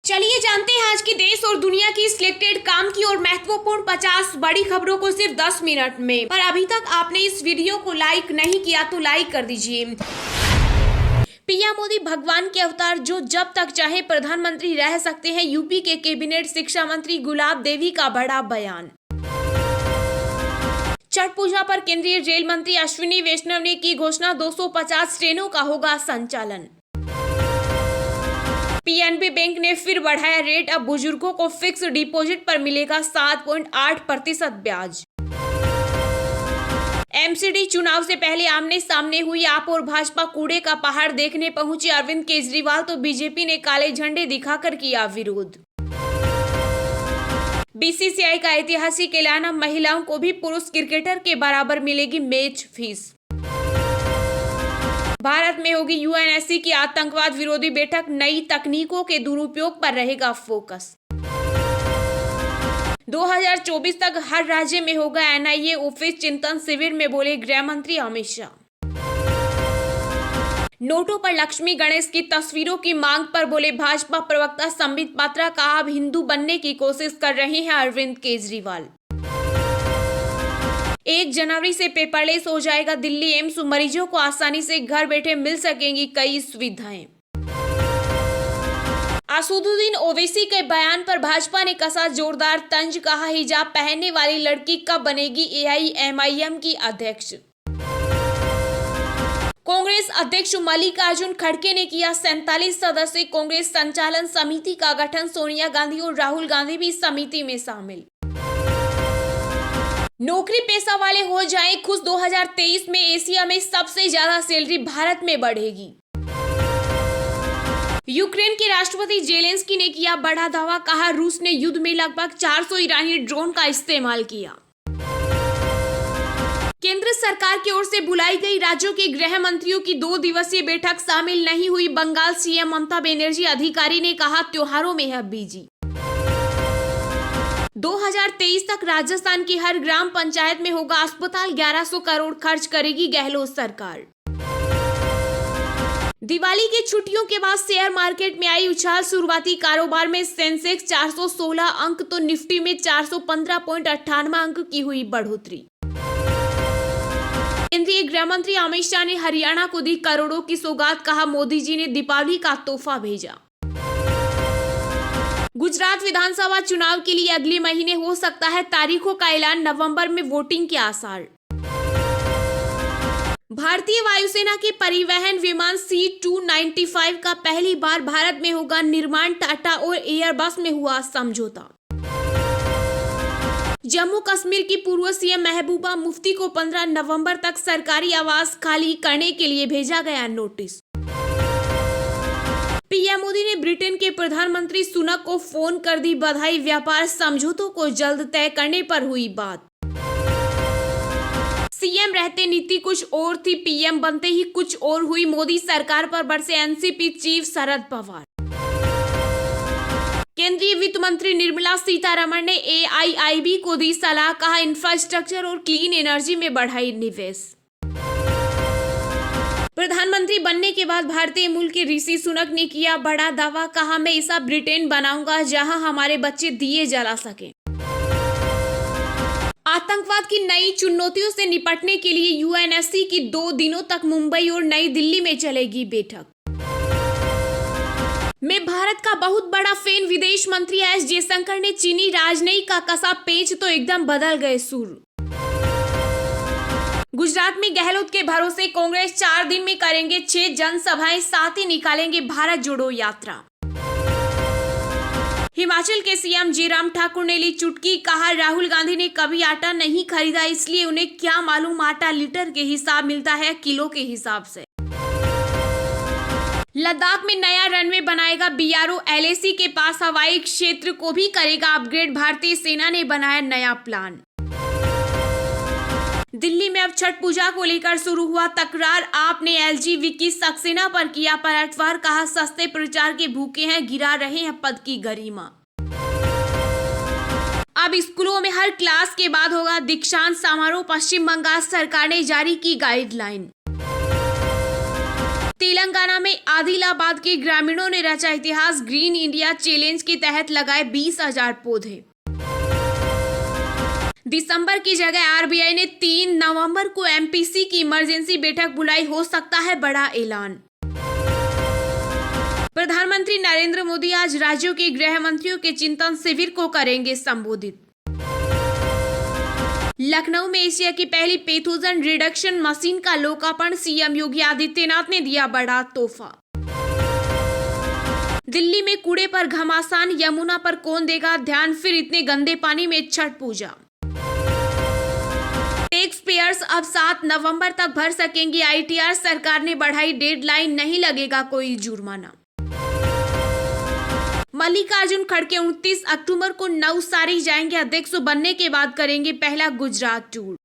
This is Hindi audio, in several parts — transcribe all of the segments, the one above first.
चलिए जानते हैं आज की देश और दुनिया की सिलेक्टेड काम की और महत्वपूर्ण 50 बड़ी खबरों को सिर्फ 10 मिनट में। पर अभी तक आपने इस वीडियो को लाइक नहीं किया तो लाइक कर दीजिए। पीएम मोदी भगवान के अवतार जो जब तक चाहे प्रधानमंत्री रह सकते हैं। यूपी के कैबिनेट शिक्षा मंत्री गुलाब देवी का बड़ा बयान। छठ पूजा पर केंद्रीय रेल मंत्री अश्विनी वैष्णव ने की घोषणा, 250 ट्रेनों का होगा संचालन। पीएनबी बैंक ने फिर बढ़ाया रेट, अब बुजुर्गों को फिक्स डिपॉजिट पर मिलेगा 7.8% ब्याज। एमसीडी चुनाव से पहले आमने सामने हुई आप और भाजपा, कूड़े का पहाड़ देखने पहुंचे अरविंद केजरीवाल तो बीजेपी ने काले झंडे दिखाकर किया विरोध। बीसीसीआई का ऐतिहासिक ऐलान, अब महिलाओं को भी पुरुष क्रिकेटर के बराबर मिलेगी मैच फीस। भारत में होगी यूएनएससी की आतंकवाद विरोधी बैठक, नई तकनीकों के दुरुपयोग पर रहेगा फोकस। 2024 तक हर राज्य में होगा एनआईए ऑफिस चिंतन शिविर में बोले गृह मंत्री अमित शाह। नोटों पर लक्ष्मी गणेश की तस्वीरों की मांग पर बोले भाजपा प्रवक्ता संबित पात्रा, कहा अब हिंदू बनने की कोशिश कर रहे हैं अरविंद केजरीवाल। 1 जनवरी से पेपरलेस हो जाएगा दिल्ली एम्स, मरीजों को आसानी से घर बैठे मिल सकेंगी कई सुविधाएं। असदुद्दीन ओवैसी के बयान पर भाजपा ने कसा जोरदार तंज, कहा हिजाब पहनने वाली लड़की कब बनेगी एआईएमआईएम की अध्यक्ष। कांग्रेस अध्यक्ष मल्लिकार्जुन खड़गे ने किया 47 सदस्यीय कांग्रेस संचालन समिति का गठन, सोनिया गांधी और राहुल गांधी भी समिति में शामिल। नौकरी पेशा वाले हो जाएं खुश, 2023 में एशिया में सबसे ज्यादा सैलरी भारत में बढ़ेगी। यूक्रेन के राष्ट्रपति जेलेंस्की ने किया बड़ा दावा, कहा रूस ने युद्ध में लगभग 400 ईरानी ड्रोन का इस्तेमाल किया। केंद्र सरकार की ओर से बुलाई गई राज्यों के गृह मंत्रियों की 2 दिवसीय बैठक, शामिल नहीं हुई बंगाल सीएम ममता बनर्जी, अधिकारी ने कहा त्योहारों में है बिजी। 2023 तक राजस्थान की हर ग्राम पंचायत में होगा अस्पताल, 1100 करोड़ खर्च करेगी गहलोत सरकार। दिवाली की छुट्टियों के बाद शेयर मार्केट में आई उछाल, शुरुआती कारोबार में सेंसेक्स 416 अंक तो निफ्टी में 415.98 अंक की हुई बढ़ोतरी। केंद्रीय गृह मंत्री अमित शाह ने हरियाणा को दी करोड़ों की सौगात, कहा मोदी जी ने दीपावली का तोहफा भेजा। गुजरात विधानसभा चुनाव के लिए अगले महीने हो सकता है तारीखों का ऐलान, नवंबर में वोटिंग के आसार। भारतीय वायुसेना के परिवहन विमान C295 का पहली बार भारत में होगा निर्माण, टाटा और एयरबस में हुआ समझौता। जम्मू कश्मीर की पूर्व सीएम महबूबा मुफ्ती को 15 नवंबर तक सरकारी आवास खाली करने के लिए भेजा गया नोटिस। पीएम मोदी ने ब्रिटेन के प्रधानमंत्री सुनक को फोन कर दी बधाई, व्यापार समझौतों को जल्द तय करने पर हुई बात। सीएम रहते नीति कुछ और थी, पीएम बनते ही कुछ और हुई, मोदी सरकार पर बरसे एनसीपी चीफ शरद पवार। केंद्रीय वित्त मंत्री निर्मला सीतारमण ने एआईआईबी को दी सलाह, कहा इंफ्रास्ट्रक्चर और क्लीन एनर्जी में बढ़ाई निवेश। प्रधानमंत्री बनने के बाद भारतीय मूल के ऋषि सुनक ने किया बड़ा दावा, कहा मैं ऐसा ब्रिटेन बनाऊंगा जहां हमारे बच्चे दिए जला सकें। आतंकवाद की नई चुनौतियों से निपटने के लिए यूएनएससी की 2 दिनों तक मुंबई और नई दिल्ली में चलेगी बैठक। मैं भारत का बहुत बड़ा फैन, विदेश मंत्री एस जयशंकर ने चीनी राजनयिक का कसा पेंच तो एकदम बदल गए सुर। गुजरात में गहलोत के भरोसे कांग्रेस 4 दिन में करेंगे 6 जनसभाएं, साथ ही निकालेंगे भारत जोड़ो यात्रा। हिमाचल के सीएम जयराम ठाकुर ने ली चुटकी, कहा राहुल गांधी ने कभी आटा नहीं खरीदा, इसलिए उन्हें क्या मालूम आटा लीटर के हिसाब मिलता है किलो के हिसाब से। लद्दाख में नया रनवे बनाएगा बीआरओ, एलएसी के पास हवाई क्षेत्र को भी करेगा अपग्रेड, भारतीय सेना ने बनाया नया प्लान। दिल्ली में अब छठ पूजा को लेकर शुरू हुआ तकरार, आपने एलजी विक्की सक्सेना पर किया पलटवार, कहा सस्ते प्रचार के भूखे हैं, गिरा रहे हैं पद की गरिमा। अब स्कूलों में हर क्लास के बाद होगा दीक्षांत समारोह, पश्चिम बंगाल सरकार ने जारी की गाइडलाइन। तेलंगाना में आदिलाबाद के ग्रामीणों ने रचा इतिहास, ग्रीन इंडिया चैलेंज के तहत लगाए 20,000 पौधे। दिसंबर की जगह आरबीआई ने 3 नवंबर को एमपीसी की इमरजेंसी बैठक बुलाई, हो सकता है बड़ा ऐलान। प्रधानमंत्री नरेंद्र मोदी आज राज्यों के गृह मंत्रियों के चिंतन शिविर को करेंगे संबोधित। लखनऊ में एशिया की पहली पैथोजन रिडक्शन मशीन का लोकार्पण, सीएम योगी आदित्यनाथ ने दिया बड़ा तोहफा। दिल्ली में कूड़े पर घमासान, यमुना पर कौन देगा ध्यान, फिर इतने गंदे पानी में छठ पूजा। टैक्स पेयर्स अब 7 नवंबर तक भर सकेंगे आईटीआर, सरकार ने बढ़ाई डेडलाइन, नहीं लगेगा कोई जुर्माना। मल्लिकार्जुन खड़गे 29 अक्टूबर को नवसारी जाएंगे, अध्यक्ष बनने के बाद करेंगे पहला गुजरात टूर।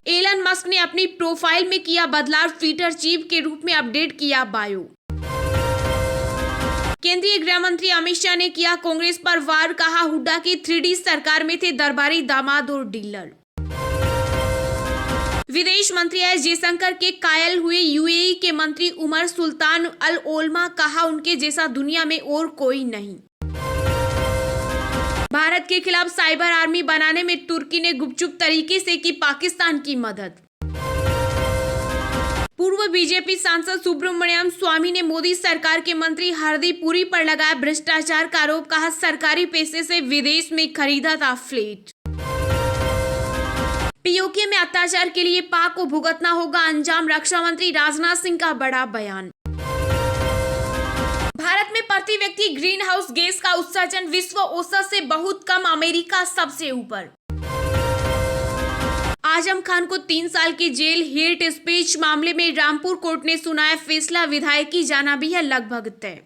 एलन मस्क ने अपनी प्रोफाइल में किया बदलाव, ट्विटर चीफ के रूप में अपडेट किया बायो। केंद्रीय गृह मंत्री अमित शाह ने किया कांग्रेस पर वार, कहा हुड्डा की 3D सरकार में थे दरबारी दामाद और डीलर। विदेश मंत्री एस जयशंकर के कायल हुए यूएई के मंत्री उमर सुल्तान अल ओल्मा, कहा उनके जैसा दुनिया में और कोई नहीं। भारत के खिलाफ साइबर आर्मी बनाने में तुर्की ने गुपचुप तरीके से की पाकिस्तान की मदद। पूर्व बीजेपी सांसद सुब्रमण्यम स्वामी ने मोदी सरकार के मंत्री हरदीप पुरी पर लगाया भ्रष्टाचार का आरोप, कहा सरकारी पैसे से विदेश में खरीदा था फ्लैट। पीओके में अत्याचार के लिए पाक को भुगतना होगा अंजाम, रक्षा मंत्री राजनाथ सिंह का बड़ा बयान। भारत में प्रति व्यक्ति ग्रीन हाउस गैस का उत्सर्जन विश्व औसत से बहुत कम, अमेरिका सबसे ऊपर। आजम खान को 3 साल की जेल, हेट स्पीच मामले में रामपुर कोर्ट ने सुनाया फैसला, विधायक की जाना भी है लगभग तय।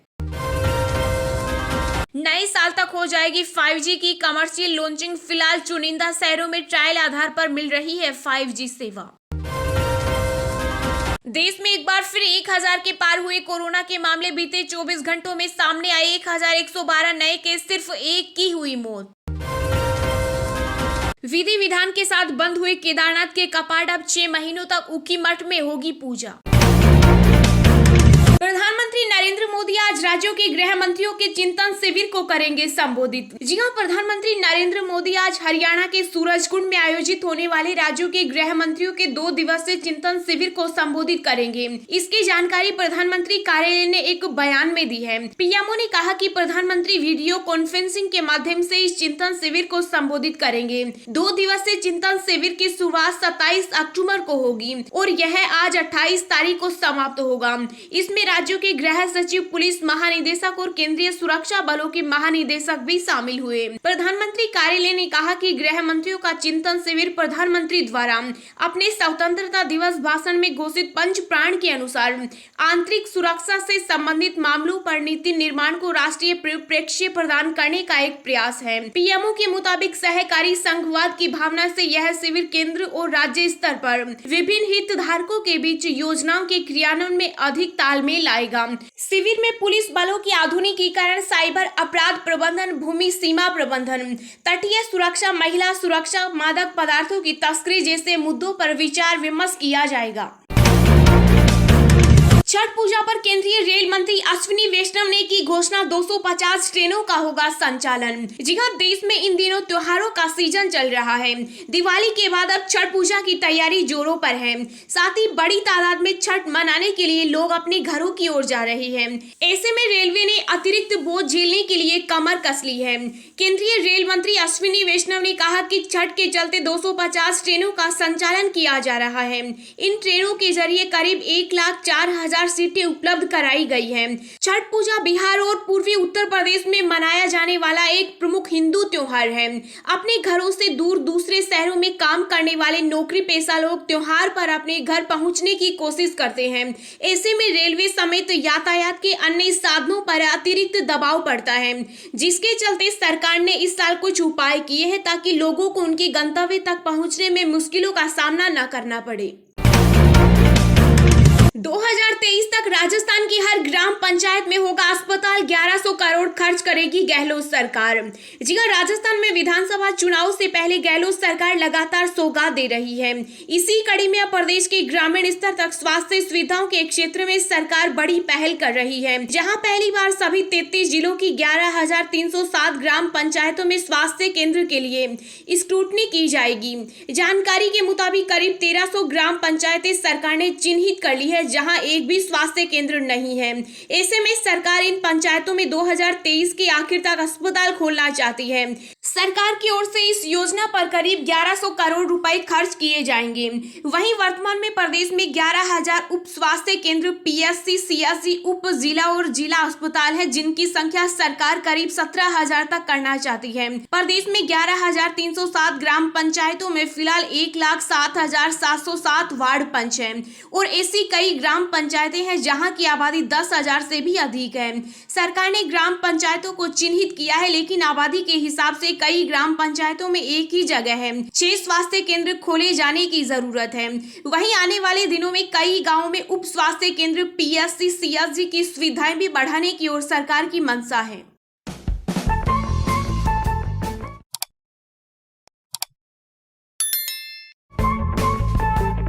नए साल तक हो जाएगी 5G की कमर्शियल लॉन्चिंग, फिलहाल चुनिंदा शहरों में ट्रायल आधार पर मिल रही है 5G सेवा। देश में एक बार फिर 1000 के पार हुए कोरोना के मामले, बीते 24 घंटों में सामने आए 1112 नए केस, सिर्फ एक की हुई मौत। विधि विधान के साथ बंद हुए केदारनाथ के कपाट, अब 6 महीनों तक उकी मठ में होगी पूजा। प्रधानमंत्री नरेंद्र मोदी आज राज्यों के गृह मंत्रियों के चिंतन शिविर को करेंगे संबोधित। जी हां, प्रधानमंत्री नरेंद्र मोदी आज हरियाणा के सूरजकुंड में आयोजित होने वाले राज्यों के गृह मंत्रियों के 2 दिवसीय चिंतन शिविर को संबोधित करेंगे। इसकी जानकारी प्रधानमंत्री कार्यालय ने एक बयान में दी है। पीएमओ ने कहा कि प्रधानमंत्री वीडियो कॉन्फ्रेंसिंग के माध्यम से इस चिंतन शिविर को संबोधित करेंगे। 2 दिवसीय चिंतन शिविर की शुरुआत 27 अक्टूबर को होगी और यह आज 28 तारीख को समाप्त होगा। इसमें राज्यों के गृह सचिव, पुलिस महानिदेशक और केंद्रीय सुरक्षा बलों के महानिदेशक भी शामिल हुए। प्रधानमंत्री कार्यालय ने कहा कि गृह मंत्रियों का चिंतन शिविर प्रधानमंत्री द्वारा अपने स्वतंत्रता दिवस भाषण में घोषित पंच प्राण के अनुसार आंतरिक सुरक्षा से संबंधित मामलों पर नीति निर्माण को राष्ट्रीय परिप्रेक्ष्य प्रदान करने का एक प्रयास है। पीएमओ के मुताबिक सहकारी संघवाद की भावना से यह शिविर केंद्र और राज्य स्तर पर विभिन्न हितधारकों के बीच योजनाओं के क्रियान्वयन में अधिक तालमेल लाएगा। शिविर में पुलिस बलों की आधुनिकीकरण, साइबर अपराध प्रबंधन, भूमि सीमा प्रबंधन, तटीय सुरक्षा, महिला सुरक्षा, मादक पदार्थों की तस्करी जैसे मुद्दों पर विचार विमर्श किया जाएगा। छठ पूजा पर केंद्रीय रेल मंत्री अश्विनी वैष्णव ने की घोषणा, 250 ट्रेनों का होगा संचालन। जी हां, देश में इन दिनों त्योहारों का सीजन चल रहा है। दिवाली के बाद अब छठ पूजा की तैयारी जोरों पर है। साथ ही बड़ी तादाद में छठ मनाने के लिए लोग अपने घरों की ओर जा रहे हैं। ऐसे में रेलवे ने अतिरिक्त बोझ झेलने के लिए कमर कस ली है। केंद्रीय रेल मंत्री अश्विनी वैष्णव ने कहा कि छठ के चलते 250 ट्रेनों का संचालन किया जा रहा है। इन ट्रेनों के जरिए करीब 1,04,000 सीटें उपलब्ध कराई गई हैं। छठ पूजा बिहार और पूर्वी उत्तर प्रदेश में मनाया जाने वाला एक प्रमुख हिंदू त्योहार है। अपने घरों से दूर दूसरे शहरों में काम करने वाले नौकरी पेशा लोग त्योहार पर अपने घर पहुंचने की कोशिश करते हैं। ऐसे में रेलवे समेत यातायात के अन्य साधनों पर अतिरिक्त दबाव पड़ता है, जिसके चलते सरकार ने इस साल कुछ उपाय किए हैं ताकि लोगों को उनके गंतव्य तक पहुंचने में मुश्किलों का सामना न करना पड़े। 2023 तक राजस्थान की हर ग्राम पंचायत में होगा अस्पताल, 1100 करोड़ खर्च करेगी गहलोत सरकार। जी हां, राजस्थान में विधानसभा चुनाव से पहले गहलोत सरकार लगातार सौगात दे रही है। इसी कड़ी में अब प्रदेश के ग्रामीण स्तर तक स्वास्थ्य सुविधाओं के क्षेत्र में सरकार बड़ी पहल कर रही है, जहां पहली बार सभी 33 जिलों की 11,307 ग्राम पंचायतों में स्वास्थ्य केंद्र के लिए स्क्रूटनी की जाएगी। जानकारी के मुताबिक करीब 1300 ग्राम पंचायतें सरकार ने चिन्हित कर ली है जहां एक भी स्वास्थ्य केंद्र नहीं है। ऐसे में सरकार इन पंचायतों में 2023 के आखिर तक अस्पताल खोलना चाहती है। सरकार की ओर से इस योजना पर करीब 1100 करोड़ रुपए खर्च किए जाएंगे। वहीं वर्तमान में प्रदेश में 11,000 उप स्वास्थ्य केंद्र, पीएससी, सीएससी, उप जिला और जिला अस्पताल है, जिनकी संख्या सरकार करीब 17,000 तक करना चाहती है। प्रदेश में 11,307 ग्राम पंचायतों में फिलहाल 1,07,707 वार्ड पंच है और ऐसी कई ग्राम पंचायतें हैं जहां की आबादी 10,000 से भी अधिक है। सरकार ने ग्राम पंचायतों को चिन्हित किया है, लेकिन आबादी के हिसाब से कई ग्राम पंचायतों में एक ही जगह है। 6 स्वास्थ्य केंद्र खोले जाने की जरूरत है। वहीं आने वाले दिनों में कई गांवों में उप स्वास्थ्य केंद्र, पीएससी, सीएससी की सुविधाएं भी बढ़ाने की ओर सरकार की मंशा है।